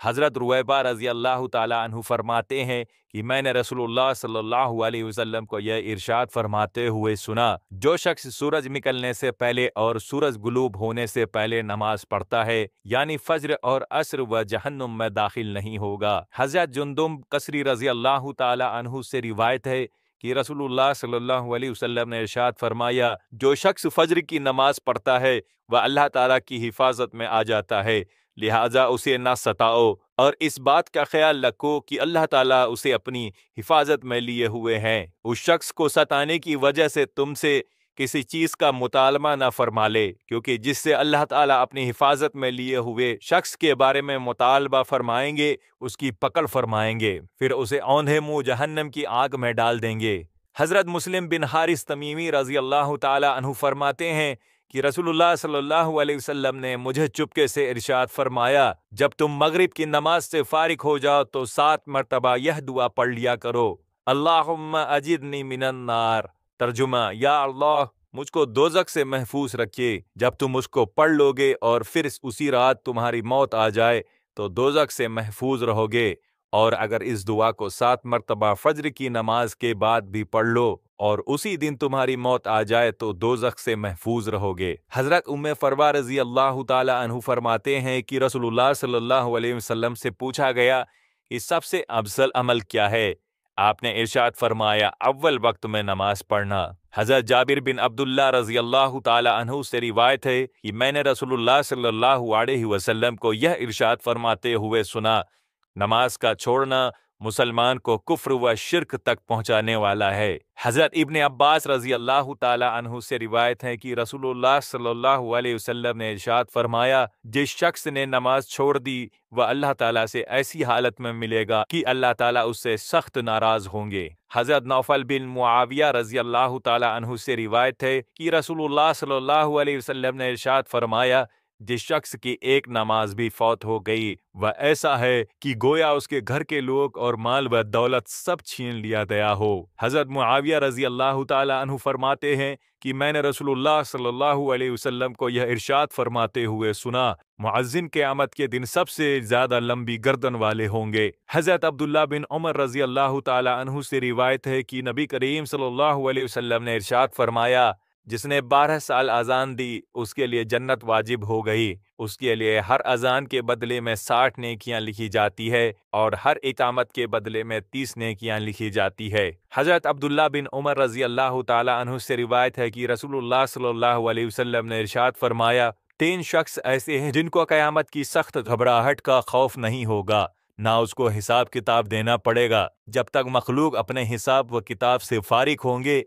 حضرت رویبہ رضی اللہ تعالیٰ عنہ فرماتے ہیں کہ میں نے رسول اللہ صلی اللہ علیہ وسلم کو یہ ارشاد فرماتے ہوئے سنا، جو شخص سورج نکلنے سے پہلے اور سورج غروب ہونے سے پہلے نماز پڑھتا ہے یعنی فجر اور عصر، وہ جہنم میں داخل نہیں ہوگا۔ حضرت جندب قصری رضی اللہ تعالیٰ عنہ سے روایت ہے کہ رسول اللہ صلی اللہ علیہ وسلم نے ارشاد فرمایا، جو شخص فجر کی نماز پڑھتا ہے وہ اللہ تعالیٰ کی حفاظت میں آ جاتا ہے، لہٰذا اسے نہ ستاؤ اور اس بات کا خیال رکھو کہ اللہ تعالیٰ اسے اپنی حفاظت میں لیے ہوئے ہیں۔ اس شخص کو ستانے کی وجہ سے تم سے کسی چیز کا مطالبہ نہ فرما لے، کیونکہ جس سے اللہ تعالیٰ اپنی حفاظت میں لیے ہوئے شخص کے بارے میں مطالبہ فرمائیں گے، اس کی پکڑ فرمائیں گے، پھر اسے اوندھے منہ جہنم کی آگ میں ڈال دیں گے۔ حضرت مسلم بن حارث تمیمی رضی اللہ تعالیٰ عنہ فرماتے ہیں کہ رسول اللہ صلی اللہ علیہ وسلم نے مجھے چپکے سے ارشاد فرمایا، جب تم مغرب کی نماز سے فارغ ہو جاؤ تو 7 مرتبہ یہ دعا پڑھ لیا کرو، اللہم اجرنی من النار۔ ترجمہ: یا اللہ مجھ کو دوزخ سے محفوظ رکھیے۔ جب تم اس کو پڑھ لو گے اور پھر اسی رات تمہاری موت آ جائے تو دوزخ سے محفوظ رہو گے، اور اگر اس دعا کو 7 مرتبہ فجر کی نماز کے بعد بھی پڑھ لو اور اسی دن تمہاری موت آ جائے تو دوزخ سے محفوظ رہو گے۔ حضرت ام فروہ رضی اللہ تعالی عنہ فرماتے ہیں کہ رسول اللہ صلی اللہ علیہ وسلم سے پوچھا گیا کہ سب سے افضل عمل کیا ہے؟ آپ نے ارشاد فرمایا، اول وقت میں نماز پڑھنا۔ حضرت جابر بن عبداللہ رضی اللہ تعالی عنہ سے روایت ہے کہ میں نے رسول اللہ صلی اللہ علیہ وسلم کو یہ ارشاد فرماتے ہوئے سنا، نماز کا چھوڑنا مسلمان کو کفر و شرک تک پہنچانے والا ہے۔ حضرت ابن عباس رضی اللہ تعالی عنہ سے روایت ہے کہ رسول اللہ صلی اللہ علیہ وسلم نے ارشاد فرمایا، جس شخص نے نماز چھوڑ دی وہ اللہ تعالیٰ سے ایسی حالت میں ملے گا کہ اللہ تعالیٰ اس سے سخت ناراض ہوں گے۔ حضرت نوفل بن معاویہ رضی اللہ تعالی عنہ سے روایت ہے کہ رسول اللہ صلی اللہ علیہ وسلم نے ارشاد فرمایا، جس شخص کی ایک نماز بھی فوت ہو گئی وہ ایسا ہے کہ گویا اس کے گھر کے لوگ اور مال و دولت سب چھین لیا گیا ہو۔ حضرت معاویہ رضی اللہ تعالی عنہ فرماتے ہیں کہ میں نے رسول اللہ صلی اللہ علیہ وسلم کو یہ ارشاد فرماتے ہوئے سنا، مؤذن قیامت کے دن سب سے زیادہ لمبی گردن والے ہوں گے۔ حضرت عبداللہ بن عمر رضی اللہ تعالی عنہ سے روایت ہے کہ نبی کریم صلی اللہ علیہ وسلم نے ارشاد فرمایا، جس نے 12 سال اذان دی اس کے لیے جنت واجب ہو گئی، اس کے لیے ہر اذان کے بدلے میں 60 نیکیاں لکھی جاتی ہے اور ہر اقامت کے بدلے میں 30 نیکیاں لکھی جاتی ہے۔ حضرت عبداللہ بن عمر رضی اللہ تعالی عنہ سے روایت ہے کہ رسول اللہ صلی اللہ علیہ وسلم نے ارشاد فرمایا، 3 شخص ایسے ہیں جن کو قیامت کی سخت گھبراہٹ کا خوف نہیں ہوگا، نہ اس کو حساب کتاب دینا پڑے گا۔ جب تک مخلوق اپنے حساب و کتاب سے فارغ ہوں گے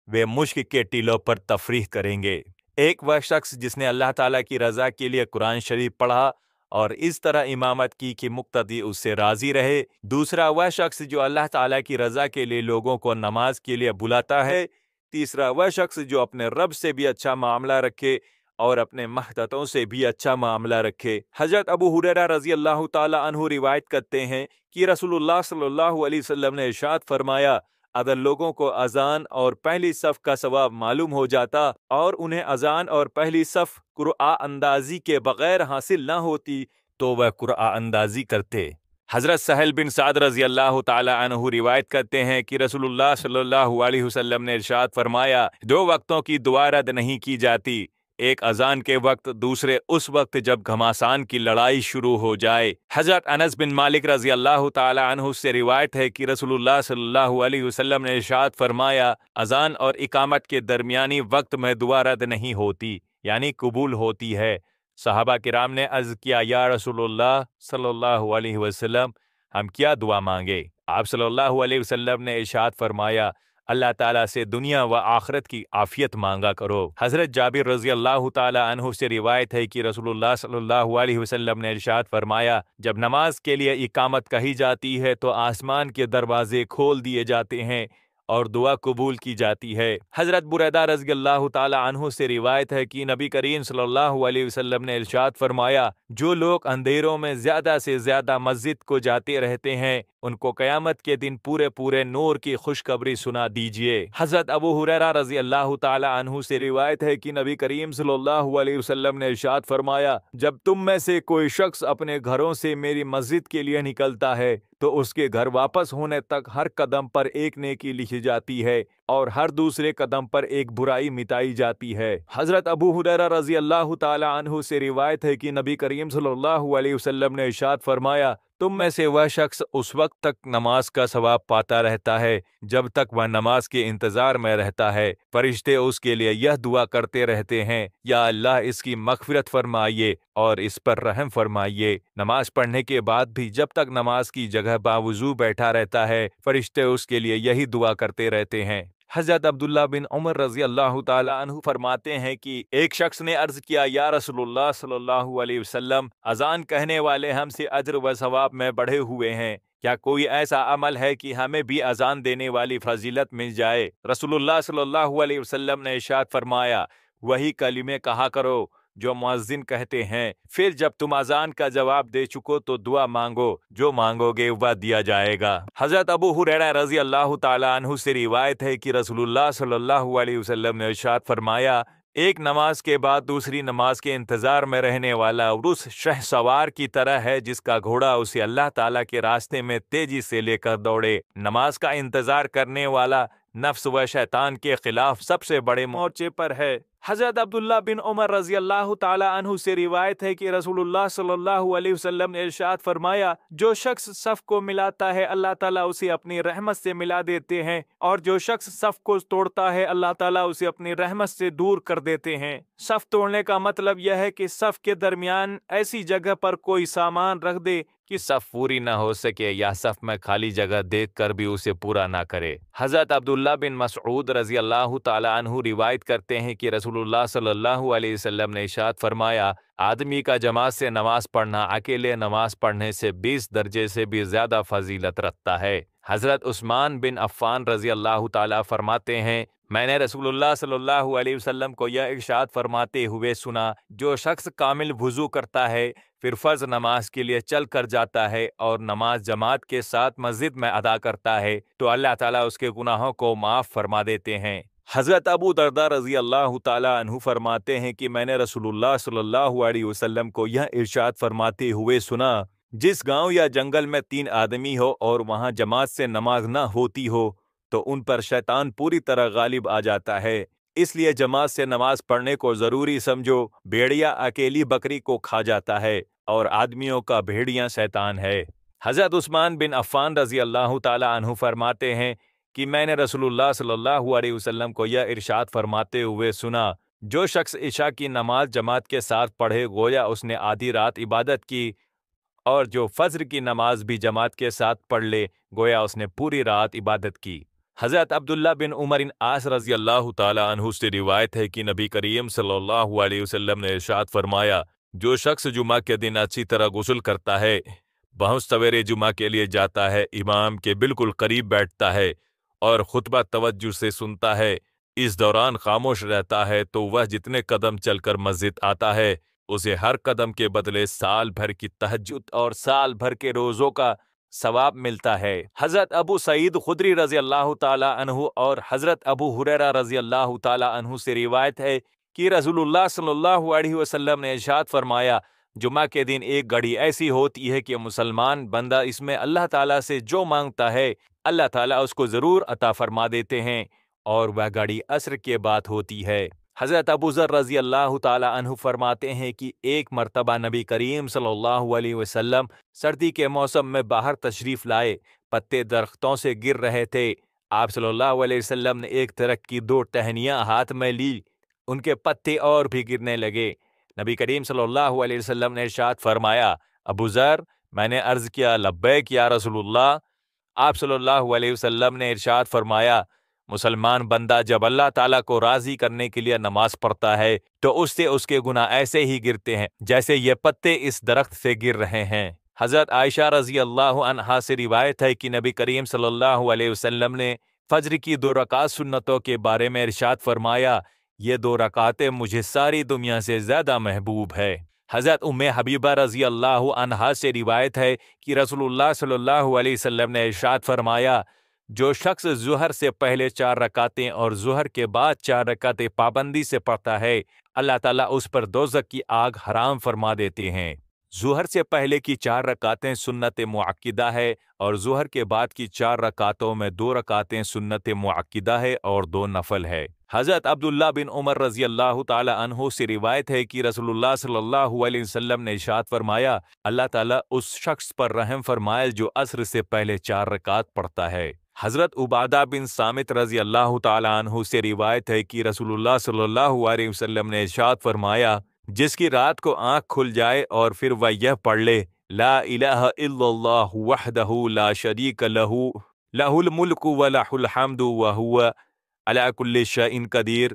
وہ مشک کے ٹیلوں پر تفریح کریں گے۔ ایک وہ شخص جس نے اللہ تعالیٰ کی رضا کے لیے قرآن شریف پڑھا اور اس طرح امامت کی کہ مقتدی اس سے راضی رہے۔ دوسرا وہ شخص جو اللہ تعالیٰ کی رضا کے لیے لوگوں کو نماز کے لیے بلاتا ہے۔ تیسرا وہ شخص جو اپنے رب سے بھی اچھا معاملہ رکھے اور اپنے محتتوں سے بھی اچھا معاملہ رکھے۔ حضرت ابو ہریرہ رضی اللہ تعالی عنہ روایت کرتے ہیں کہ رسول اللہ صلی اللہ علیہ وسلم نے ارشاد فرمایا، اگر لوگوں کو اذان اور پہلی صف کا ثواب معلوم ہو جاتا اور انہیں اذان اور پہلی صف قرآن اندازی کے بغیر حاصل نہ ہوتی تو وہ قرآن اندازی کرتے۔ حضرت سہل بن سعد رضی اللہ تعالی عنہ روایت کرتے ہیں کہ رسول اللہ صلی اللہ علیہ وسلم نے ارشاد فرمایا، 2 وقتوں کی دعا رد نہیں کی جاتی، ایک اذان کے وقت، دوسرے اس وقت جب گھماسان کی لڑائی شروع ہو جائے۔ حضرت انس بن مالک رضی اللہ تعالی عنہ سے روایت ہے کہ رسول اللہ صلی اللہ علیہ وسلم نے ارشاد فرمایا، اذان اور اقامت کے درمیانی وقت میں دعا رد نہیں ہوتی، یعنی قبول ہوتی ہے۔ صحابہ کرام نے عرض کیا، یا رسول اللہ صلی اللہ علیہ وسلم ہم کیا دعا مانگے؟ آپ صلی اللہ علیہ وسلم نے ارشاد فرمایا، اللہ تعالیٰ سے دنیا و آخرت کی عافیت مانگا کرو۔ حضرت جابر رضی اللہ تعالی عنہ سے روایت ہے کہ رسول اللہ صلی اللہ علیہ وسلم نے ارشاد فرمایا، جب نماز کے لیے اقامت کہی جاتی ہے تو آسمان کے دروازے کھول دیے جاتے ہیں اور دعا قبول کی جاتی ہے۔ حضرت بریدہ رضی اللہ تعالی عنہ سے روایت ہے کہ نبی کریم صلی اللہ علیہ وسلم نے ارشاد فرمایا، جو لوگ اندھیروں میں زیادہ سے زیادہ مسجد کو جاتے رہتے ہیں ان کو قیامت کے دن پورے پورے نور کی خوشخبری سنا دیجیے۔ حضرت ابو ہریرہ رضی اللہ تعالی عنہ سے روایت ہے کہ نبی کریم صلی اللہ علیہ وسلم نے ارشاد فرمایا، جب تم میں سے کوئی شخص اپنے گھروں سے میری مسجد کے لیے نکلتا ہے تو اس کے گھر واپس ہونے تک ہر قدم پر ایک نیکی لکھی جاتی ہے اور ہر دوسرے قدم پر ایک برائی مٹائی جاتی ہے۔ حضرت ابو ہریرہ رضی اللہ تعالی عنہ سے روایت ہے کہ نبی کریم صلی اللہ علیہ وسلم نے ارشاد فرمایا، تم میں سے وہ شخص اس وقت تک نماز کا ثواب پاتا رہتا ہے جب تک وہ نماز کے انتظار میں رہتا ہے۔ فرشتے اس کے لیے یہ دعا کرتے رہتے ہیں، یا اللہ اس کی مغفرت فرمائیے اور اس پر رحم فرمائیے۔ نماز پڑھنے کے بعد بھی جب تک نماز کی جگہ باوضو بیٹھا رہتا ہے، فرشتے اس کے لیے یہی دعا کرتے رہتے ہیں۔ حضرت عبداللہ بن عمر رضی اللہ تعالی عنہ فرماتے ہیں کہ ایک شخص نے عرض کیا، یا رسول اللہ صلی اللہ علیہ وسلم، اذان کہنے والے ہم سے اجر و ثواب میں بڑھے ہوئے ہیں، کیا کوئی ایسا عمل ہے کہ ہمیں بھی اذان دینے والی فضیلت مل جائے؟ رسول اللہ صلی اللہ علیہ وسلم نے ارشاد فرمایا، وہی کلمے کہا کرو جو مؤذن کہتے ہیں، پھر جب تم اذان کا جواب دے چکو تو دعا مانگو، جو مانگو گے وہ دیا جائے گا۔ حضرت ابو ہریرہ رضی اللہ تعالی عنہ سے روایت ہے کہ رسول اللہ صلی اللہ علیہ وسلم نے ارشاد فرمایا، ایک نماز کے بعد دوسری نماز کے انتظار میں رہنے والا اس شہ سوار کی طرح ہے جس کا گھوڑا اسے اللہ تعالیٰ کے راستے میں تیزی سے لے کر دوڑے۔ نماز کا انتظار کرنے والا نفس و شیطان کے خلاف سب سے بڑے مورچے پر ہے۔ حضرت عبداللہ بن عمر رضی اللہ تعالی عنہ سے روایت ہے کہ رسول اللہ صلی اللہ علیہ وسلم نے ارشاد فرمایا، جو شخص صف کو ملاتا ہے اللہ تعالیٰ اسے اپنی رحمت سے ملا دیتے ہیں، اور جو شخص صف کو توڑتا ہے اللہ تعالیٰ اسے اپنی رحمت سے دور کر دیتے ہیں۔ صف توڑنے کا مطلب یہ ہے کہ صف کے درمیان ایسی جگہ پر کوئی سامان رکھ دے کہ صف پوری نہ ہو سکے، یا صف میں خالی جگہ دیکھ کر بھی اسے پورا نہ کرے۔ حضرت عبداللہ بن مسعود رضی اللہ تعالی عنہ روایت کرتے ہیں کہ رسول اللہ صلی اللہ علیہ وسلم نے ارشاد فرمایا، آدمی کا جماعت سے نماز پڑھنا اکیلے نماز پڑھنے سے 20 درجے سے بھی زیادہ فضیلت رکھتا ہے۔ حضرت عثمان بن عفان رضی اللہ تعالی فرماتے ہیں، میں نے رسول اللہ صلی اللہ علیہ وسلم کو یہ ارشاد فرماتے ہوئے سنا، جو شخص کامل وضو کرتا ہے پھر فرض نماز کے لیے چل کر جاتا ہے اور نماز جماعت کے ساتھ مسجد میں ادا کرتا ہے تو اللہ تعالیٰ اس کے گناہوں کو معاف فرما دیتے ہیں۔ حضرت ابو درداء رضی اللہ تعالی عنہ فرماتے ہیں کہ میں نے رسول اللہ صلی اللہ علیہ وسلم کو یہ ارشاد فرماتے ہوئے سنا، جس گاؤں یا جنگل میں 3 آدمی ہو اور وہاں جماعت سے نماز نہ ہوتی ہو تو ان پر شیطان پوری طرح غالب آ جاتا ہے، اس لیے جماعت سے نماز پڑھنے کو ضروری سمجھو۔ بھیڑیا اکیلی بکری کو کھا جاتا ہے اور آدمیوں کا بھیڑیا شیطان ہے۔ حضرت عثمان بن عفان رضی اللہ تعالی عنہ فرماتے ہیں کہ میں نے رسول اللہ صلی اللہ علیہ وسلم کو یہ ارشاد فرماتے ہوئے سنا، جو شخص عشاء کی نماز جماعت کے ساتھ پڑھے گویا اس نے آدھی رات عبادت کی، اور جو فجر کی نماز بھی جماعت کے ساتھ پڑھ لے گویا اس نے پوری رات عبادت کی۔ حضرت عبداللہ بن عمر عاص رضی اللہ تعالی عنہ سے روایت ہے کہ نبی کریم صلی اللہ علیہ وسلم نے ارشاد فرمایا، جو شخص جمعہ کے دن اچھی طرح غسل کرتا ہے، بہت سویرے جمعہ کے لیے جاتا ہے، امام کے بالکل قریب بیٹھتا ہے اور خطبہ توجہ سے سنتا ہے، اس دوران خاموش رہتا ہے تو وہ جتنے قدم چل کر مسجد آتا ہے اسے ہر قدم کے بدلے سال بھر کی تہجد اور سال بھر کے روزوں کا ثواب ملتا ہے۔ حضرت ابو سعید خدری رضی اللہ تعالی عنہ اور حضرت ابو ہریرہ رضی اللہ تعالی عنہ سے روایت ہے کہ رسول اللہ صلی اللہ علیہ وسلم نے ارشاد فرمایا، جمعہ کے دن ایک گھڑی ایسی ہوتی ہے کہ مسلمان بندہ اس میں اللہ تعالیٰ سے جو مانگتا ہے اللہ تعالیٰ اس کو ضرور عطا فرما دیتے ہیں، اور وہ گھڑی عصر کے بعد ہوتی ہے۔ حضرت ابو ذر رضی اللہ تعالی عنہ فرماتے ہیں کہ ایک مرتبہ نبی کریم صلی اللہ علیہ وسلم سردی کے موسم میں باہر تشریف لائے، پتے درختوں سے گر رہے تھے۔ آپ صلی اللہ علیہ وسلم نے ایک درخت کی 2 ٹہنیاں ہاتھ میں لی، ان کے پتے اور بھی گرنے لگے۔ نبی کریم صلی اللہ علیہ وسلم نے ارشاد فرمایا، ابو ذر، میں نے عرض کیا، لبیک یا رسول اللہ۔ آپ صلی اللہ علیہ وسلم نے ارشاد فرمایا، مسلمان بندہ جب اللہ تعالیٰ کو راضی کرنے کے لیے نماز پڑھتا ہے تو اس سے اس کے گناہ ایسے ہی گرتے ہیں جیسے یہ پتے اس درخت سے گر رہے ہیں۔ حضرت عائشہ رضی اللہ عنہا سے روایت ہے کہ نبی کریم صلی اللہ علیہ وسلم نے فجر کی 2 رکعت سنتوں کے بارے میں ارشاد فرمایا، یہ 2 رکعتیں مجھے ساری دنیا سے زیادہ محبوب ہے۔ حضرت ام حبیبہ رضی اللہ عنہا سے روایت ہے کہ رسول اللہ صلی اللہ علیہ وسلم نے ارشاد فرمایا، جو شخص ظہر سے پہلے 4 رکعتیں اور ظہر کے بعد 4 رکعتیں پابندی سے پڑھتا ہے، اللہ تعالیٰ اس پر دوزخ کی آگ حرام فرما دیتے ہیں۔ ظہر سے پہلے کی 4 رکعتیں سنت مؤکدہ ہے اور ظہر کے بعد کی 4 رکعتوں میں 2 رکعتیں سنت مؤکدہ ہے اور 2 نفل ہے۔ حضرت عبداللہ بن عمر رضی اللہ تعالی عنہ سے روایت ہے کہ رسول اللہ صلی اللہ علیہ وسلم نے ارشاد فرمایا، اللہ تعالیٰ اس شخص پر رحم فرمائے جو عصر سے پہلے 4 رکعت پڑھتا ہے۔ حضرت عبادہ بن صامت رضی اللہ تعالی عنہ سے روایت ہے کہ رسول اللہ صلی اللہ علیہ وسلم نے ارشاد فرمایا، جس کی رات کو آنکھ کھل جائے اور پھر وہ یہ پڑھ لے، لا الہ الا اللہ وحدہ لا شریک لہ لہ الملک ولہ الحمد وہو علی کل شیء قدیر،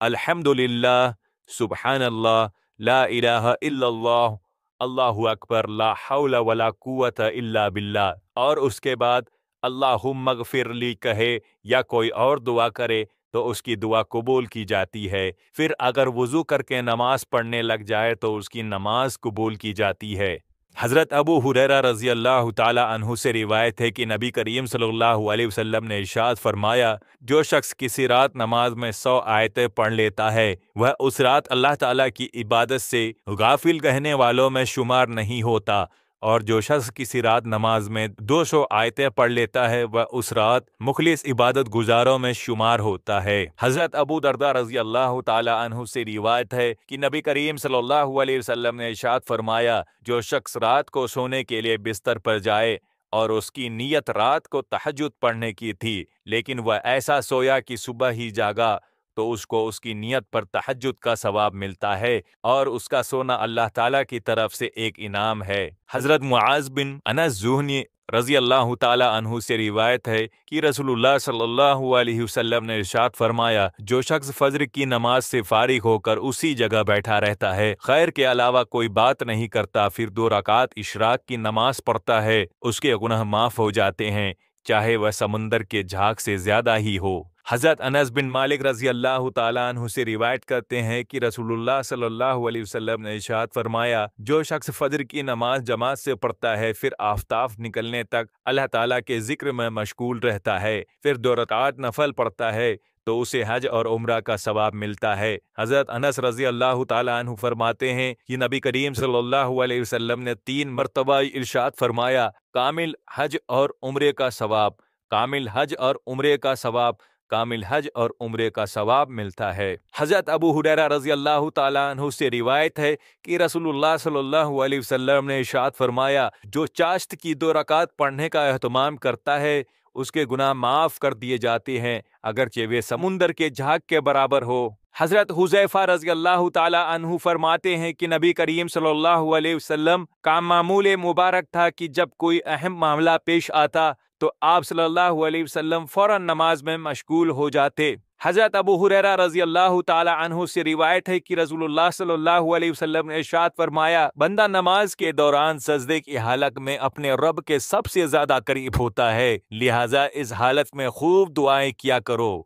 الحمد للہ، سبحان اللہ، لا الہ الا اللہ، اللہ اکبر، لا حول ولا قوت الا باللہ، اور اس کے بعد اللہم اغفر لی کہے یا کوئی اور دعا کرے تو اس کی دعا قبول کی جاتی ہے۔ پھر اگر وضو کر کے نماز پڑھنے لگ جائے تو اس کی نماز قبول کی جاتی ہے۔ حضرت ابو ہریرہ رضی اللہ تعالی عنہ سے روایت ہے کہ نبی کریم صلی اللہ علیہ وسلم نے ارشاد فرمایا، جو شخص کسی رات نماز میں 100 آیتیں پڑھ لیتا ہے، وہ اس رات اللہ تعالیٰ کی عبادت سے غافل رہنے والوں میں شمار نہیں ہوتا، اور جو شخص کسی رات نماز میں 200 آیتیں پڑھ لیتا ہے، وہ اس رات مخلص عبادت گزاروں میں شمار ہوتا ہے۔ حضرت ابو درداء رضی اللہ تعالی عنہ سے روایت ہے کہ نبی کریم صلی اللہ علیہ وسلم نے ارشاد فرمایا، جو شخص رات کو سونے کے لیے بستر پر جائے اور اس کی نیت رات کو تہجد پڑھنے کی تھی، لیکن وہ ایسا سویا کہ صبح ہی جاگا، تو اس کو اس کی نیت پر تہجد کا ثواب ملتا ہے، اور اس کا سونا اللہ تعالیٰ کی طرف سے ایک انعام ہے۔ حضرت معاذ بن انس جہنی رضی اللہ تعالی عنہ سے روایت ہے کہ رسول اللہ صلی اللہ علیہ وسلم نے ارشاد فرمایا، جو شخص فجر کی نماز سے فارغ ہو کر اسی جگہ بیٹھا رہتا ہے، خیر کے علاوہ کوئی بات نہیں کرتا، پھر 2 رکعات اشراق کی نماز پڑھتا ہے، اس کے گناہ معاف ہو جاتے ہیں، چاہے وہ سمندر کے جھاگ سے زیادہ ہی ہو۔ حضرت انس بن مالک رضی اللہ تعالیٰ عنہ سے روایت کرتے ہیں کہ رسول اللہ صلی اللہ علیہ وسلم نے ارشاد فرمایا، جو شخص فجر کی نماز جماعت سے پڑھتا ہے، پھر آفتاب نکلنے تک اللہ تعالیٰ کے ذکر میں مشغول رہتا ہے، پھر 2 رکعات نفل پڑھتا ہے، تو اسے حج اور عمرہ کا ثواب ملتا ہے۔ حضرت انس رضی اللہ تعالیٰ عنہ فرماتے ہیں کہ نبی کریم صلی اللہ علیہ وسلم نے 3 مرتبہ ارشاد فرمایا، کامل حج اور عمرے کا ثواب، کامل حج اور عمرے کا ثواب، کامل حج اور عمرے کا ثواب ملتا ہے۔ حضرت ابو ہریرہ رضی اللہ تعالیٰ عنہ سے روایت ہے کہ رسول اللہ صلی اللہ علیہ وسلم نے ارشاد فرمایا، جو چاشت کی 2 رکعت پڑھنے کا اہتمام کرتا ہے، اس کے گناہ معاف کر دیے جاتے ہیں، اگرچہ وہ سمندر کے جھاگ کے برابر ہو۔ حضرت حذیفہ رضی اللہ تعالی عنہ فرماتے ہیں کہ نبی کریم صلی اللہ علیہ وسلم کا معمول مبارک تھا کہ جب کوئی اہم معاملہ پیش آتا تو آپ صلی اللہ علیہ وسلم فوراً نماز میں مشغول ہو جاتے۔ حضرت ابو ہریرہ رضی اللہ تعالی عنہ سے روایت ہے کہ رسول اللہ صلی اللہ علیہ وسلم نے ارشاد فرمایا، بندہ نماز کے دوران سجدے کی حالت میں اپنے رب کے سب سے زیادہ قریب ہوتا ہے، لہٰذا اس حالت میں خوب دعائیں کیا کرو۔